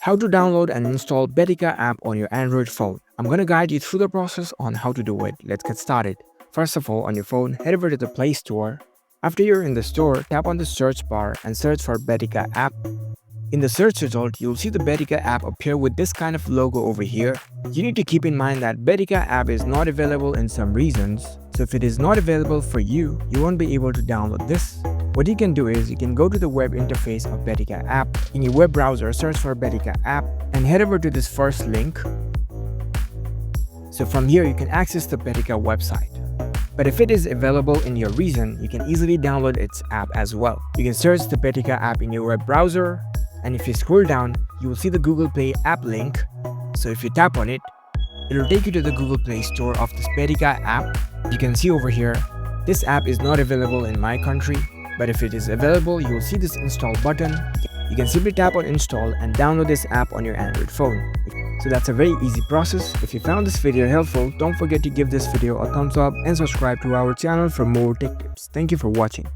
How to download and install Betika app on your Android phone. I'm gonna guide you through the process on how to do it. Let's get started. First of all, on your phone, head over to the Play Store. After you're in the store, tap on the search bar and search for Betika app. In the search result, you'll see the Betika app appear with this kind of logo over here. You need to keep in mind that Betika app is not available in some regions. So if it is not available for you, you won't be able to download this. What you can do is you can go to the web interface of Betika app. In your web browser, search for Betika app and head over to this first link. So from here, you can access the Betika website. But if it is available in your region, you can easily download its app as well. You can search the Betika app in your web browser, and if you scroll down, you will see the Google Play app link. So if you tap on it, it will take you to the Google Play Store of this Betika app. You can see over here, this app is not available in my country, but if it is available, you will see this install button. You can simply tap on install and download this app on your Android phone. So that's a very easy process. If you found this video helpful, don't forget to give this video a thumbs up and subscribe to our channel for more tech tips. Thank you for watching.